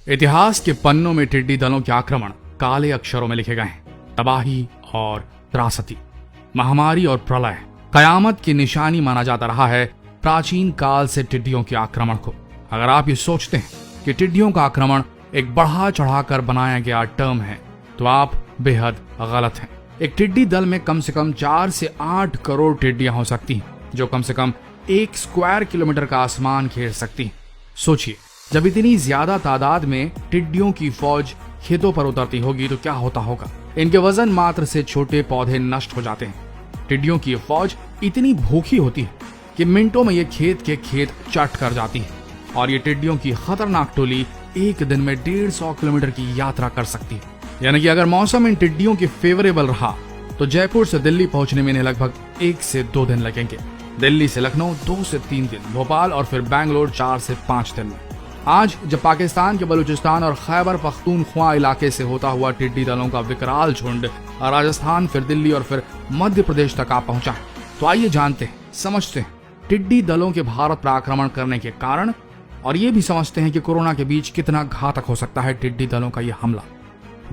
इतिहास के पन्नों में टिड्डी दलों के आक्रमण काले अक्षरों में लिखे गए हैं। तबाही और त्रासदी, महामारी और प्रलय, कयामत की निशानी माना जाता रहा है प्राचीन काल से टिड्डियों के आक्रमण को। अगर आप ये सोचते हैं कि टिड्डियों का आक्रमण एक बढ़ा चढ़ाकर बनाया गया टर्म है तो आप बेहद गलत हैं। एक टिड्डी दल में कम से कम 4 से 8 करोड़ टिड्डियां हो सकती हैं, जो कम से कम 1 स्क्वायर किलोमीटर का आसमान घेर सकती हैं। सोचिए, जब इतनी ज्यादा तादाद में टिड्डियों की फौज खेतों पर उतरती होगी तो क्या होता होगा। इनके वजन मात्र से छोटे पौधे नष्ट हो जाते हैं। टिड्डियों की फौज इतनी भूखी होती है कि मिनटों में ये खेत के खेत चट कर जाती है और ये टिड्डियों की खतरनाक टोली एक दिन में 150 किलोमीटर की यात्रा कर सकती है। यानी कि अगर मौसम इन टिड्डियों के फेवरेबल रहा तो जयपुर से दिल्ली पहुंचने में इन्हें लगभग 1 से 2 दिन लगेंगे। दिल्ली से लखनऊ 2 से 3 दिन, भोपाल और फिर बैंगलोर 4 से 5 दिन में। आज जब पाकिस्तान के बलूचिस्तान और खैबर पख्तूनख्वा इलाके से होता हुआ टिड्डी दलों का विकराल झुंड राजस्थान, फिर दिल्ली और फिर मध्य प्रदेश तक आ पहुंचा है, तो आइए जानते हैं, समझते हैं टिड्डी दलों के भारत पर आक्रमण करने के कारण, और ये भी समझते हैं कि कोरोना के बीच कितना घातक हो सकता है टिड्डी दलों का यह हमला।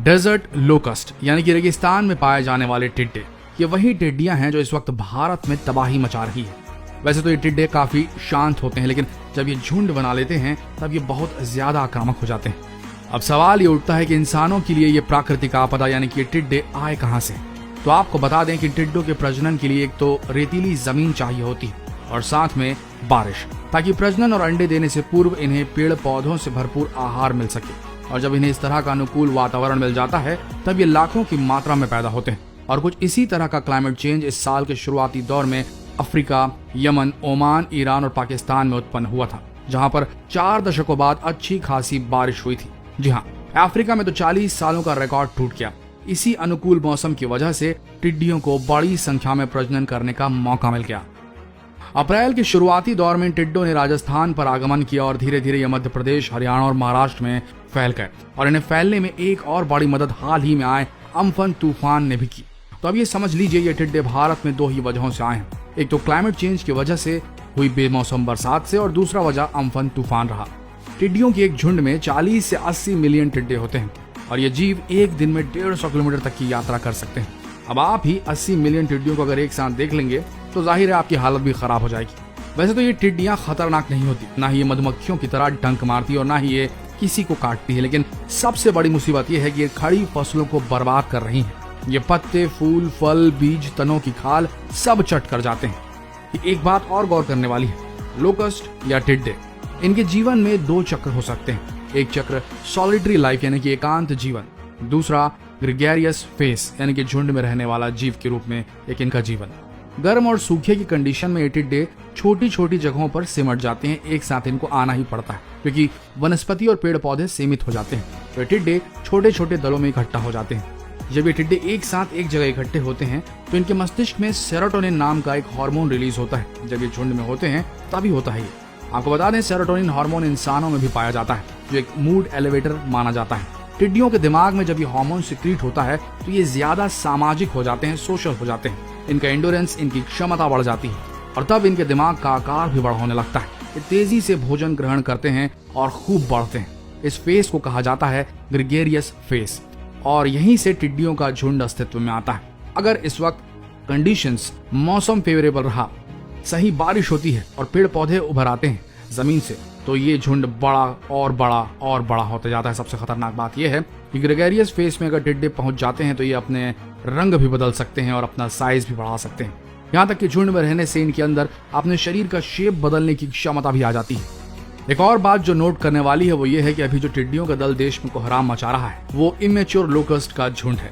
डेजर्ट लोकस्ट यानी कि रेगिस्तान में पाए जाने वाले टिड्डे, ये वही टिड्डियां हैं जो इस वक्त भारत में तबाही मचा रही है। वैसे तो ये टिड्डे काफी शांत होते हैं, लेकिन जब ये झुंड बना लेते हैं तब ये बहुत ज्यादा आक्रामक हो जाते हैं। अब सवाल ये उठता है कि इंसानों के लिए ये प्राकृतिक आपदा यानी कि ये टिड्डे आए कहां से। तो आपको बता दें कि टिड्डों के प्रजनन के लिए एक तो रेतीली जमीन चाहिए होती है और साथ में बारिश, ताकि प्रजनन और अंडे देने से पूर्व इन्हें पेड़ पौधों से भरपूर आहार मिल सके। और जब इन्हें इस तरह का अनुकूल वातावरण मिल जाता है तब ये लाखों की मात्रा में पैदा होते हैं। और कुछ इसी तरह का क्लाइमेट चेंज इस साल के शुरुआती दौर में अफ्रीका, यमन, ओमान, ईरान और पाकिस्तान में उत्पन्न हुआ था, जहां पर 4 दशकों बाद अच्छी खासी बारिश हुई थी। जी हाँ, अफ्रीका में तो 40 सालों का रिकॉर्ड टूट गया। इसी अनुकूल मौसम की वजह से टिड्डियों को बड़ी संख्या में प्रजनन करने का मौका मिल गया। अप्रैल के शुरुआती दौर में टिड्डों ने राजस्थान पर आगमन किया और धीरे धीरे ये मध्य प्रदेश, हरियाणा और महाराष्ट्र में फैल गए। और इन्हें फैलने में एक और बड़ी मदद हाल ही में आए अम्फन तूफान ने भी की। तो अब ये समझ लीजिए, ये टिड्डे भारत में 2 ही वजहों से आए हैं। एक तो क्लाइमेट चेंज की वजह से हुई बेमौसम बरसात से, और दूसरा वजह अम्फन तूफान रहा। टिड्डियों की एक झुंड में 40 से 80 मिलियन टिड्डे होते हैं और ये जीव एक दिन में 150 किलोमीटर तक की यात्रा कर सकते हैं। अब आप ही 80 मिलियन टिड्डियों को अगर एक साथ देख लेंगे तो जाहिर है आपकी हालत भी खराब हो जाएगी। वैसे तो ये टिड्डियां खतरनाक नहीं होती, ना ही ये मधुमक्खियों की तरह डंक मारती और ना ही ये किसी को काटती है, लेकिन सबसे बड़ी मुसीबत ये है कि ये खड़ी फसलों को बर्बाद कर रही है। ये पत्ते, फूल, फल, बीज, तनों की खाल सब चट कर जाते हैं। एक बात और गौर करने वाली है, लोकस्ट या टिड्डे, इनके जीवन में 2 चक्र हो सकते हैं। एक चक्र सॉलिटरी लाइफ यानी कि एकांत जीवन, दूसरा ग्रेगेरियस फेस यानी कि झुंड में रहने वाला जीव के रूप में एक इनका जीवन। गर्म और सूखे की कंडीशन में ये टिड्डे छोटी छोटी जगहों पर सिमट जाते हैं, एक साथ इनको आना ही पड़ता है क्योंकि वनस्पति और पेड़ पौधे सीमित हो जाते हैं। तो ये टिड्डे छोटे छोटे दलों में इकट्ठा हो जाते हैं। जब ये टिड्डे एक साथ एक जगह इकट्ठे होते हैं तो इनके मस्तिष्क में सेरोटोनिन नाम का एक हार्मोन रिलीज होता है। जब ये झुंड में होते हैं तभी होता है ये। आपको बता दें, सेरोटोनिन हार्मोन इंसानों में भी पाया जाता है, जो एक मूड एलिवेटर माना जाता है। टिड्डियों के दिमाग में जब ये हार्मोन सिक्रीट होता है तो ये ज्यादा सामाजिक हो जाते हैं, सोशल हो जाते हैं। इनका एंडोरेंस, इनकी क्षमता बढ़ जाती है और तब इनके दिमाग का आकार भी बड़ा होने लगता है। ये तेजी से भोजन ग्रहण करते हैं और खूब बढ़ते हैं। इस फेस को कहा जाता है ग्रेगेरियस फेस और यहीं से टिड्डियों का झुंड अस्तित्व में आता है। अगर इस वक्त कंडीशंस, मौसम फेवरेबल रहा, सही बारिश होती है और पेड़ पौधे उभर आते हैं जमीन से, तो ये झुंड बड़ा और बड़ा और बड़ा होता जाता है। सबसे खतरनाक बात यह है कि ग्रेगेरियस फेस में अगर टिड्डे पहुंच जाते हैं तो ये अपने रंग भी बदल सकते हैं और अपना साइज भी बढ़ा सकते हैं। यहाँ तक कि झुंड में रहने से इनके अंदर अपने शरीर का शेप बदलने की क्षमता भी आ जाती है। एक और बात जो नोट करने वाली है वो ये है कि अभी जो टिड्डियों का दल देश में कोहराम मचा रहा है वो इमेच्योर लोकस्ट का झुंड है।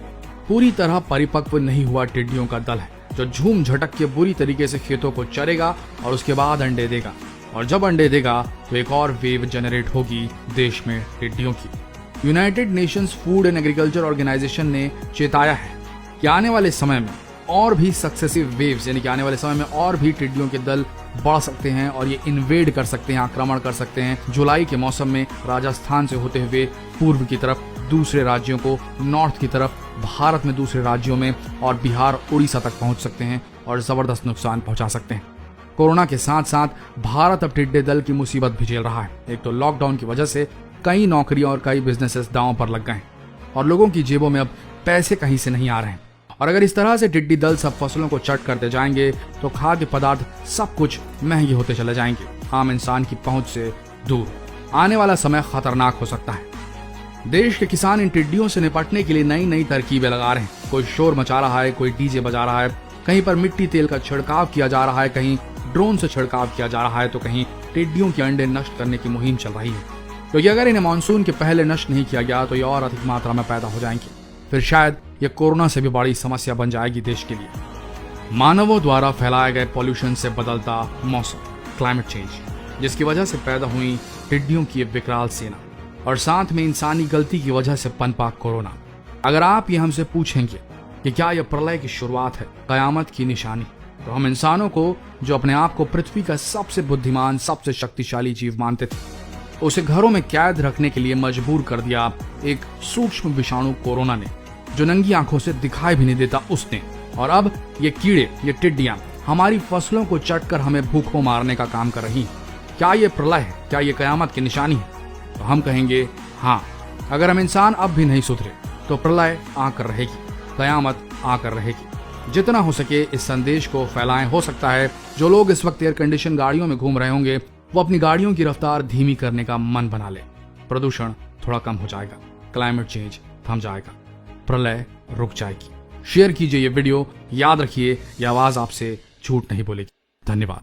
पूरी तरह परिपक्व नहीं हुआ टिड्डियों का दल है, जो झूम झटक के बुरी तरीके से खेतों को चरेगा और उसके बाद अंडे देगा। और जब अंडे देगा तो एक और वेव जनरेट होगी देश में टिड्डियों की। United Nations Food and Agriculture Organization ने चेताया है कि आने वाले समय में और भी सक्सेसिव वेव्स यानी कि आने वाले समय में और भी टिड्डियों के दल बढ़ सकते हैं और ये इन्वेड कर सकते हैं, आक्रमण कर सकते हैं। जुलाई के मौसम में राजस्थान से होते हुए पूर्व की तरफ दूसरे राज्यों को, नॉर्थ की तरफ भारत में दूसरे राज्यों में और बिहार, उड़ीसा तक पहुंच सकते हैं और जबरदस्त नुकसान पहुंचा सकते हैं। कोरोना के साथ साथ भारत अब टिड्डे दल की मुसीबत भी झेल रहा है। एक तो लॉकडाउन की वजह से कई नौकरियां और कई बिजनेसेस दांव पर लग गए हैं और लोगों की जेबों में अब पैसे कहीं से नहीं आ रहे हैं। और अगर इस तरह से टिड्डी दल सब फसलों को चट करते जाएंगे तो खाद्य पदार्थ सब कुछ महंगे होते चले जाएंगे, आम इंसान की पहुंच से दूर। आने वाला समय खतरनाक हो सकता है। देश के किसान इन टिड्डियों से निपटने के लिए नई नई तरकीबें लगा रहे हैं। कोई शोर मचा रहा है, कोई डीजे बजा रहा है, कहीं पर मिट्टी तेल का छिड़काव किया जा रहा है, कहीं ड्रोन से छिड़काव किया जा रहा है, तो कहीं टिड्डियों के अंडे नष्ट करने की मुहिम चल रही है। क्योंकि अगर इन्हें मानसून के पहले नष्ट नहीं किया गया तो ये और अधिक मात्रा में पैदा हो जाएंगे। फिर शायद ये कोरोना से भी बड़ी समस्या बन जाएगी देश के लिए। मानवों द्वारा फैलाए गए पॉल्यूशन से बदलता मौसम, क्लाइमेट चेंज, जिसकी वजह से पैदा हुई टिड्डियों की विकराल सेना, और साथ में इंसानी गलती की वजह से पनपा कोरोना। अगर आप ये हमसे पूछेंगे कि क्या यह प्रलय की शुरुआत है, कयामत की निशानी, तो हम इंसानों को, जो अपने आप को पृथ्वी का सबसे बुद्धिमान, सबसे शक्तिशाली जीव मानते थे, उसे घरों में कैद रखने के लिए मजबूर कर दिया एक सूक्ष्म विषाणु कोरोना ने, जो नंगी आंखों से दिखाई भी नहीं देता उसने। और अब ये कीड़े, ये टिड्डियां हमारी फसलों को चटकर हमें भूखों मारने का काम कर रही हैं। क्या ये प्रलय है? क्या ये कयामत की निशानी है? तो हम कहेंगे हाँ। अगर हम इंसान अब भी नहीं सुधरे तो प्रलय आकर रहेगी, कयामत आकर रहेगी। जितना हो सके इस संदेश को फैलाएं। हो सकता है जो लोग इस वक्त एयर कंडीशन गाड़ियों में घूम रहे होंगे वो अपनी गाड़ियों की रफ्तार धीमी करने का मन बना ले। प्रदूषण थोड़ा कम हो जाएगा, क्लाइमेट चेंज थम जाएगा, प्रलय रुक जाएगी। शेयर कीजिए ये वीडियो। याद रखिए, ये आवाज आपसे झूठ नहीं बोलेगी। धन्यवाद।